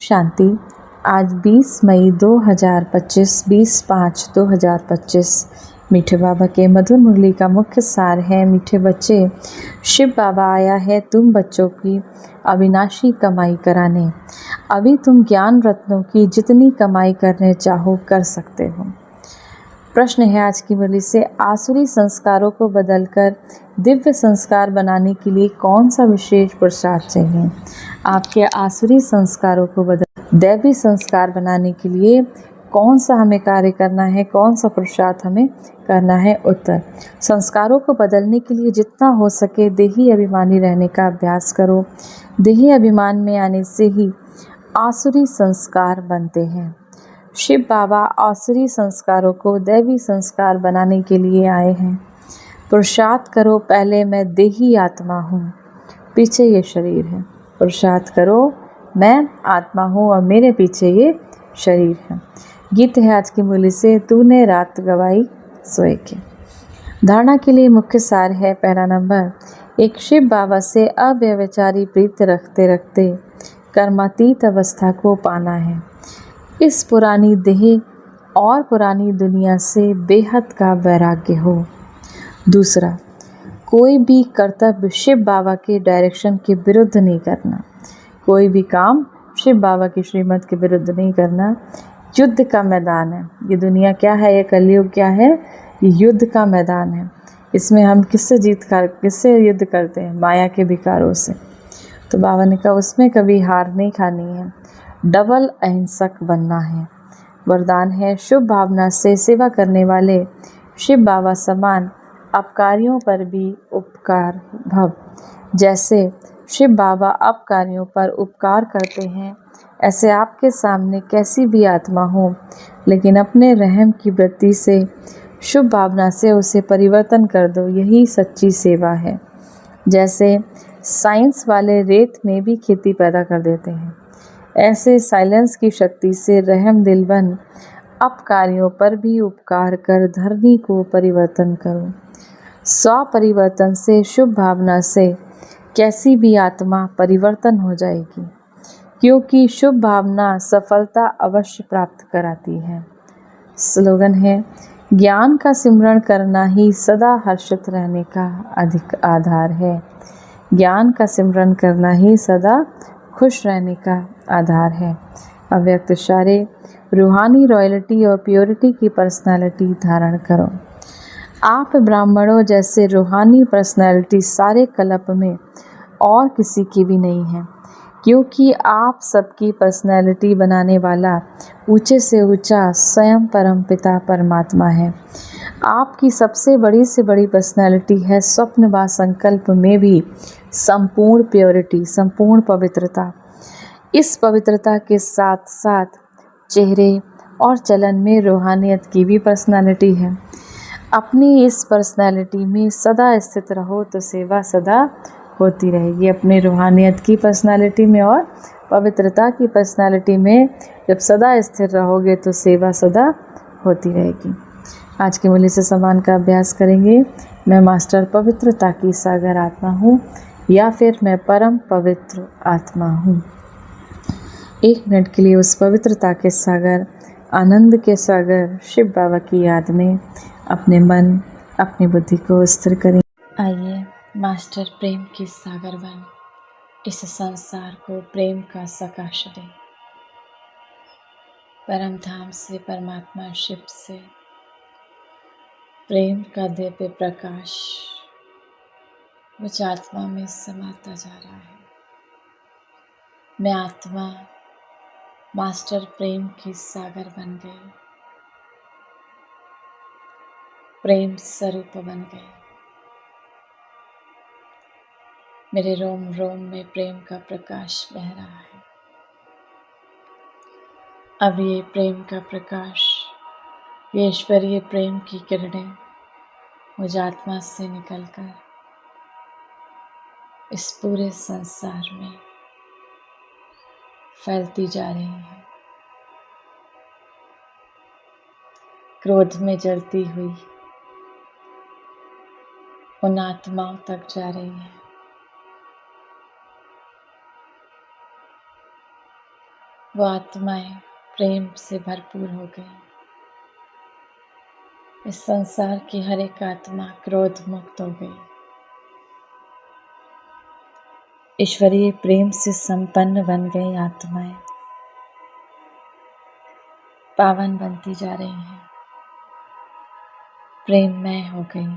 शांति। आज 20 मई 2025 20/5/2025। मीठे बाबा के मधुर मुरली का मुख्य सार है। मीठे बच्चे, शिव बाबा आया है तुम बच्चों की अविनाशी कमाई कराने। अभी तुम ज्ञान रत्नों की जितनी कमाई करने चाहो कर सकते हो। प्रश्न है आज की मुरली से, आसुरी संस्कारों को बदलकर दिव्य संस्कार बनाने के लिए कौन सा विशेष पुरुषार्थ चाहिए? आपके आसुरी संस्कारों को बदल दैवी संस्कार बनाने के लिए कौन सा हमें कार्य करना है, कौन सा पुरुषार्थ हमें करना है? उत्तर, संस्कारों को बदलने के लिए जितना हो सके देही अभिमानी रहने का अभ्यास करो। देही अभिमान में आने से ही आसुरी संस्कार बनते हैं। शिव बाबा आसुरी संस्कारों को दैवी संस्कार बनाने के लिए आए हैं। पुरुषार्थ करो, पहले मैं देही आत्मा हूँ, पीछे ये शरीर है। पुरुषार्थ करो, मैं आत्मा हूँ और मेरे पीछे ये शरीर है। गीत है आज की मुरली से, तूने रात गवाई सोए के। धारणा के लिए मुख्य सार है। पहला नंबर, एक शिव बाबा से अव्यभिचारी प्रीत रखते रखते कर्मातीत अवस्था को पाना है। इस पुरानी देह और पुरानी दुनिया से बेहद का वैराग्य हो। दूसरा, कोई भी कर्तव्य शिव बाबा के डायरेक्शन के विरुद्ध नहीं करना। कोई भी काम शिव बाबा की श्रीमत के विरुद्ध नहीं करना। युद्ध का मैदान है ये दुनिया। क्या है ये कलयुग? क्या है ये? युद्ध का मैदान है। इसमें हम किससे युद्ध करते हैं? माया के विकारों से। तो बाबा ने कहा उसमें कभी हार नहीं खानी है, डबल अहिंसक बनना है। वरदान है, शुभ भावना से सेवा करने वाले शिव बाबा समान अपकारियों पर भी उपकार भव। जैसे शिव बाबा अपकारियों पर उपकार करते हैं, ऐसे आपके सामने कैसी भी आत्मा हो, लेकिन अपने रहम की वृत्ति से शुभ भावना से उसे परिवर्तन कर दो। यही सच्ची सेवा है। जैसे साइंस वाले रेत में भी खेती पैदा कर देते हैं, ऐसे साइलेंस की शक्ति से रहम दिल बन अपकारियों पर भी उपकार कर धरनी को परिवर्तन करो। स्व परिवर्तन से, शुभ भावना से कैसी भी आत्मा परिवर्तन हो जाएगी, क्योंकि शुभ भावना सफलता अवश्य प्राप्त कराती है। स्लोगन है, ज्ञान का सिमरण करना ही सदा हर्षित रहने का अधिक आधार है। ज्ञान का सिमरण करना ही सदा खुश रहने का आधार है। अव्यक्त इशारे, रूहानी रॉयल्टी और प्योरिटी की पर्सनालिटी धारण करो। आप ब्राह्मणों जैसे रूहानी पर्सनालिटी सारे कल्प में और किसी की भी नहीं है, क्योंकि आप सबकी पर्सनालिटी बनाने वाला ऊंचे से ऊंचा स्वयं परम पिता परमात्मा है। आपकी सबसे बड़ी से बड़ी पर्सनालिटी है स्वप्न व संकल्प में भी संपूर्ण प्योरिटी, संपूर्ण पवित्रता। इस पवित्रता के साथ साथ चेहरे और चलन में रूहानियत की भी पर्सनालिटी है। अपनी इस पर्सनालिटी में सदा स्थित रहो तो सेवा सदा होती रहेगी। अपनी रूहानियत की पर्सनालिटी में और पवित्रता की पर्सनालिटी में जब सदा स्थिर रहोगे तो सेवा सदा होती रहेगी। आज की मुरली से सम्मान का अभ्यास करेंगे। मैं मास्टर पवित्रता की सागर आत्मा हूँ, या फिर मैं परम पवित्र आत्मा हूँ। 1 मिनट के लिए उस पवित्रता के सागर, आनंद के सागर शिव बाबा की याद में अपने मन, अपनी बुद्धि को स्थिर करें। आइए मास्टर प्रेम की सागर बन इस संसार को प्रेम का सकाश दें। परम धाम से, परमात्मा शिव से प्रेम का दिव्य प्रकाश मुझ आत्मा में समाता जा रहा है। मैं आत्मा मास्टर प्रेम की सागर बन गई, प्रेम स्वरूप बन गई। मेरे रोम रोम में प्रेम का प्रकाश बह रहा है। अब ये प्रेम का प्रकाश, ये ईश्वरीय प्रेम की किरणें मुझ आत्मा से निकलकर इस पूरे संसार में फैलती जा रही है। क्रोध में जलती हुई उन आत्माओं तक जा रही है। वो आत्माएं प्रेम से भरपूर हो गई। इस संसार की हर एक आत्मा क्रोध मुक्त हो गई। ईश्वरीय प्रेम से संपन्न बन गई आत्माएं पावन बनती जा रही हैं, प्रेममय हो गई।